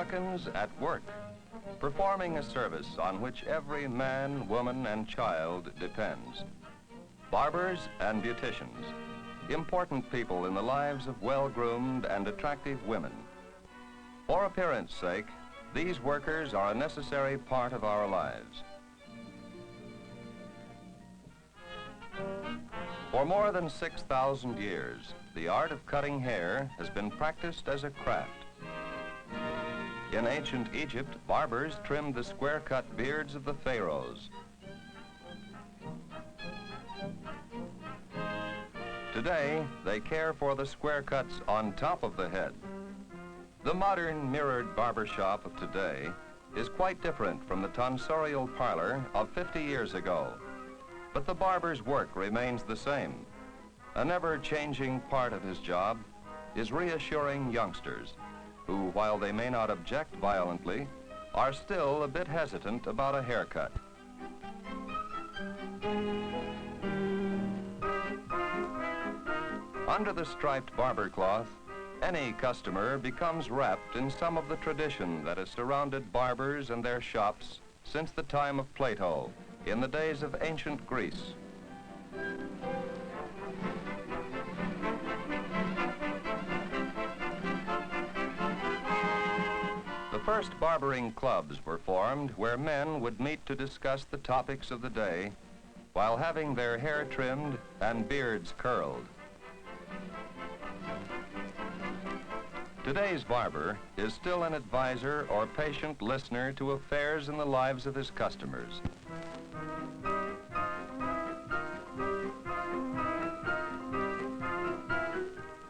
Americans at work, performing a service on which every man, woman, and child depends. Barbers and beauticians, important people in the lives of well-groomed and attractive women. For appearance sake, these workers are a necessary part of our lives. For more than 6,000 years, the art of cutting hair has been practiced as a craft. In ancient Egypt, barbers trimmed the square-cut beards of the pharaohs. Today, they care for the square cuts on top of the head. The modern mirrored barbershop of today is quite different from the tonsorial parlor of 50 years ago. But the barber's work remains the same. A never-changing part of his job is reassuring youngsters who, while they may not object violently, are still a bit hesitant about a haircut. Under the striped barber cloth, any customer becomes wrapped in some of the tradition that has surrounded barbers and their shops since the time of Plato, in the days of ancient Greece. The first barbering clubs were formed where men would meet to discuss the topics of the day while having their hair trimmed and beards curled. Today's barber is still an advisor or patient listener to affairs in the lives of his customers.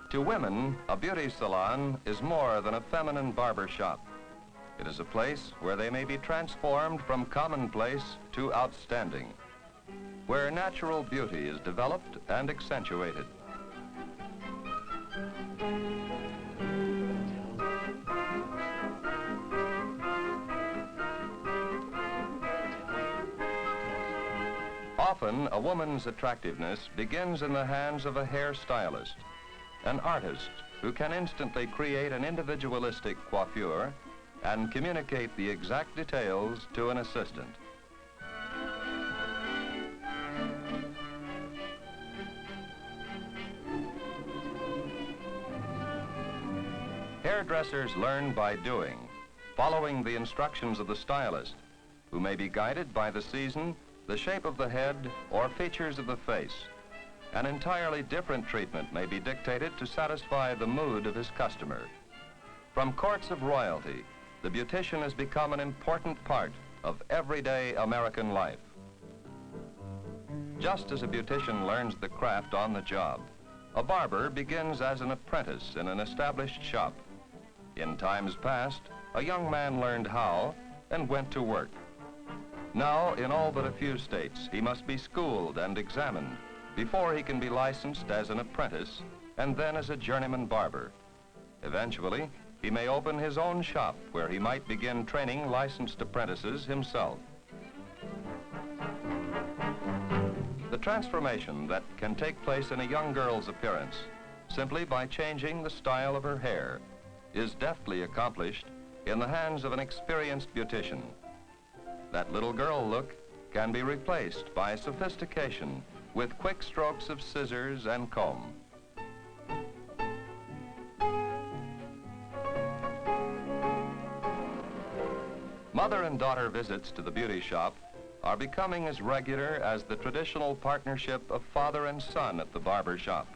To women, a beauty salon is more than a feminine barber shop. It is a place where they may be transformed from commonplace to outstanding, where natural beauty is developed and accentuated. Often, a woman's attractiveness begins in the hands of a hairstylist, an artist who can instantly create an individualistic coiffure and communicate the exact details to an assistant. Hairdressers learn by doing, following the instructions of the stylist, who may be guided by the season, the shape of the head, or features of the face. An entirely different treatment may be dictated to satisfy the mood of his customer. From courts of royalty, the beautician has become an important part of everyday American life. Just as a beautician learns the craft on the job, a barber begins as an apprentice in an established shop. In times past, a young man learned how and went to work. Now, in all but a few states, he must be schooled and examined before he can be licensed as an apprentice and then as a journeyman barber. Eventually, he may open his own shop where he might begin training licensed apprentices himself. The transformation that can take place in a young girl's appearance simply by changing the style of her hair is deftly accomplished in the hands of an experienced beautician. That little girl look can be replaced by sophistication with quick strokes of scissors and comb. Mother and daughter visits to the beauty shop are becoming as regular as the traditional partnership of father and son at the barber shop.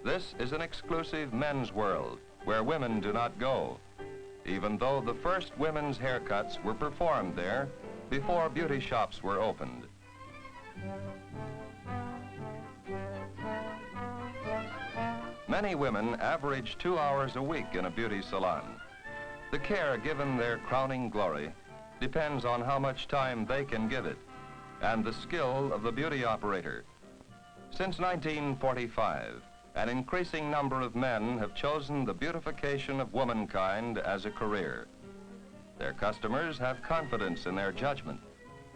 This is an exclusive men's world where women do not go, even though the first women's haircuts were performed there before beauty shops were opened. Many women average 2 hours a week in a beauty salon. The care given their crowning glory depends on how much time they can give it and the skill of the beauty operator. Since 1945, an increasing number of men have chosen the beautification of womankind as a career. Their customers have confidence in their judgment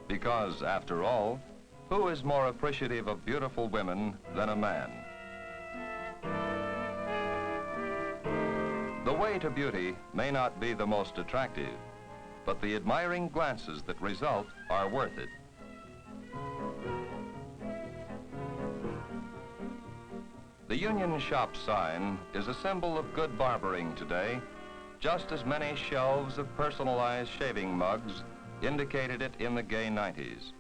because, after all, who is more appreciative of beautiful women than a man? The way to beauty may not be the most attractive, but the admiring glances that result are worth it. The Union Shop sign is a symbol of good barbering today, just as many shelves of personalized shaving mugs indicated it in the gay 90s.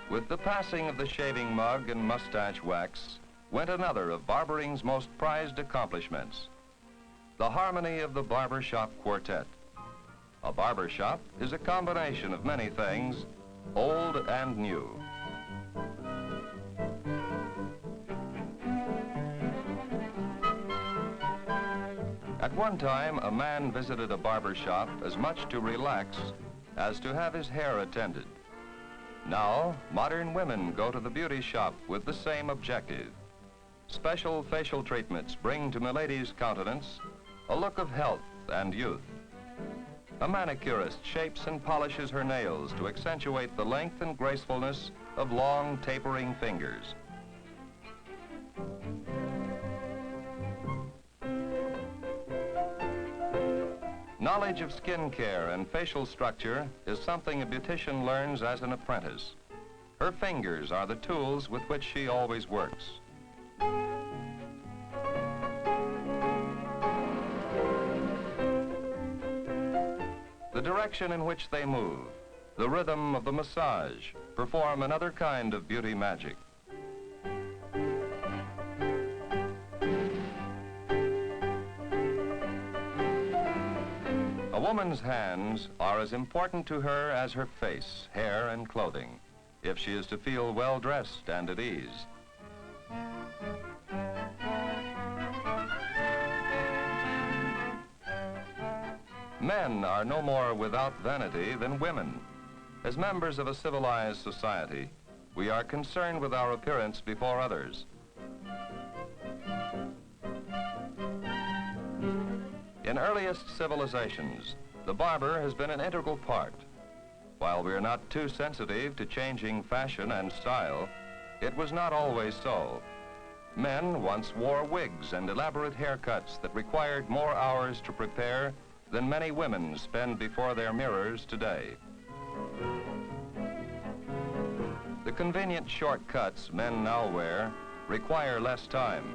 With the passing of the shaving mug and mustache wax went another of barbering's most prized accomplishments, the harmony of the barbershop quartet. A barbershop is a combination of many things, old and new. At one time, a man visited a barber shop as much to relax as to have his hair attended. Now, modern women go to the beauty shop with the same objective. Special facial treatments bring to milady's countenance a look of health and youth. A manicurist shapes and polishes her nails to accentuate the length and gracefulness of long, tapering fingers. Knowledge of skin care and facial structure is something a beautician learns as an apprentice. Her fingers are the tools with which she always works. The direction in which they move, the rhythm of the massage, perform another kind of beauty magic. A woman's hands are as important to her as her face, hair, and clothing, if she is to feel well-dressed and at ease. Men are no more without vanity than women. As members of a civilized society, we are concerned with our appearance before others. In earliest civilizations, the barber has been an integral part. While we are not too sensitive to changing fashion and style, it was not always so. Men once wore wigs and elaborate haircuts that required more hours to prepare than many women spend before their mirrors today. The convenient shortcuts men now wear require less time,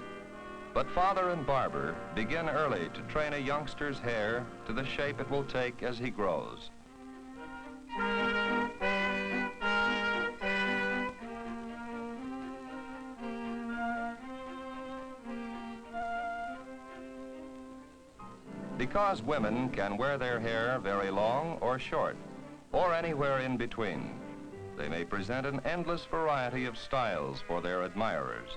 but father and barber begin early to train a youngster's hair to the shape it will take as he grows. Because women can wear their hair very long or short, or anywhere in between, they may present an endless variety of styles for their admirers.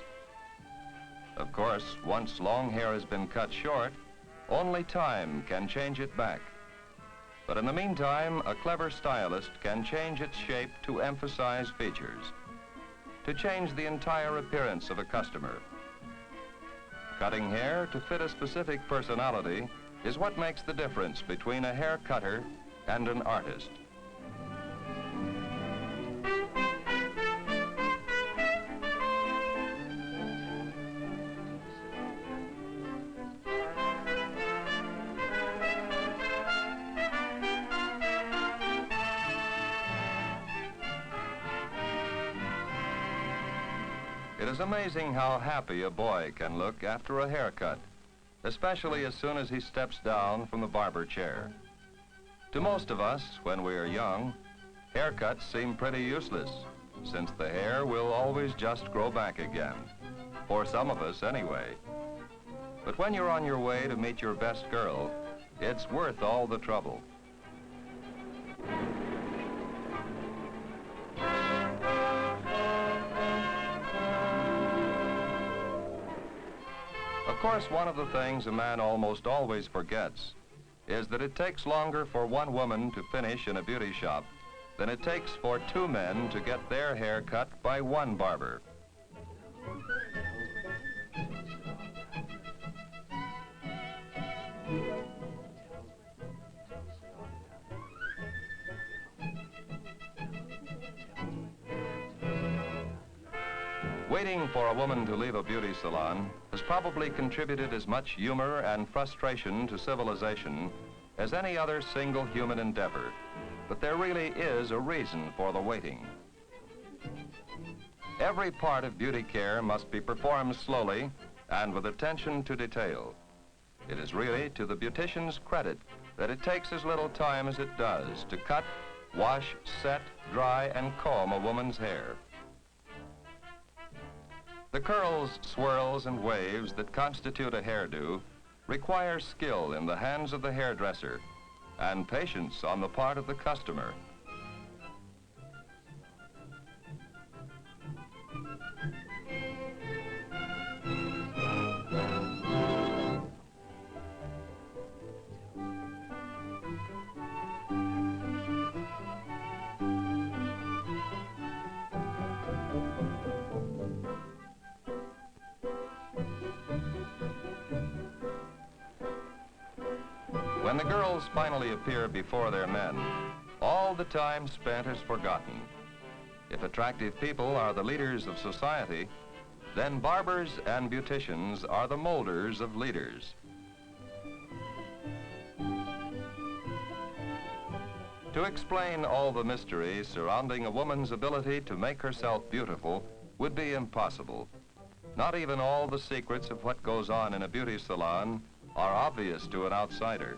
Of course, once long hair has been cut short, only time can change it back. But in the meantime, a clever stylist can change its shape to emphasize features, to change the entire appearance of a customer. Cutting hair to fit a specific personality is what makes the difference between a hair cutter and an artist. It is amazing how happy a boy can look after a haircut, especially as soon as he steps down from the barber chair. To most of us, when we are young, haircuts seem pretty useless, since the hair will always just grow back again. For some of us, anyway. But when you're on your way to meet your best girl, it's worth all the trouble. Of course, one of the things a man almost always forgets is that it takes longer for one woman to finish in a beauty shop than it takes for two men to get their hair cut by one barber. Waiting for a woman to leave a beauty salon has probably contributed as much humor and frustration to civilization as any other single human endeavor. But there really is a reason for the waiting. Every part of beauty care must be performed slowly and with attention to detail. It is really to the beautician's credit that it takes as little time as it does to cut, wash, set, dry, and comb a woman's hair. The curls, swirls, and waves that constitute a hairdo require skill in the hands of the hairdresser and patience on the part of the customer. When the girls finally appear before their men, all the time spent is forgotten. If attractive people are the leaders of society, then barbers and beauticians are the molders of leaders. To explain all the mysteries surrounding a woman's ability to make herself beautiful would be impossible. Not even all the secrets of what goes on in a beauty salon are obvious to an outsider.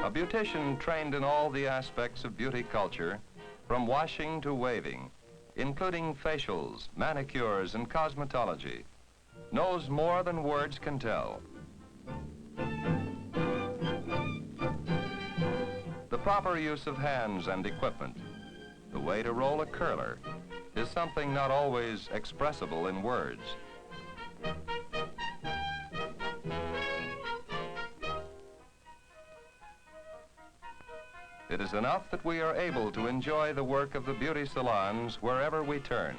A beautician trained in all the aspects of beauty culture, from washing to waving, including facials, manicures, and cosmetology, knows more than words can tell. The proper use of hands and equipment, the way to roll a curler, is something not always expressible in words. It is enough that we are able to enjoy the work of the beauty salons wherever we turn.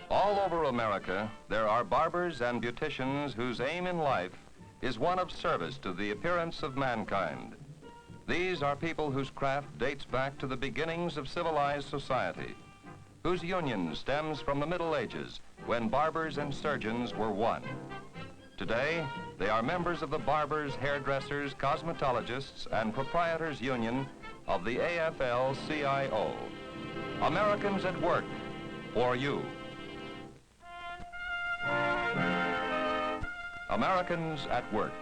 All over America, there are barbers and beauticians whose aim in life is one of service to the appearance of mankind. These are people whose craft dates back to the beginnings of civilized society, whose union stems from the Middle Ages, when barbers and surgeons were one. Today, they are members of the Barbers, Hairdressers, Cosmetologists, and Proprietors Union of the AFL-CIO. Americans at work, for you. Americans at Work,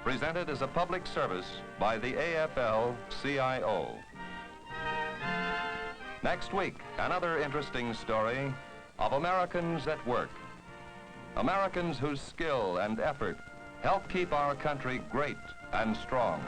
presented as a public service by the AFL-CIO. Next week, another interesting story of Americans at work. Americans whose skill and effort help keep our country great and strong.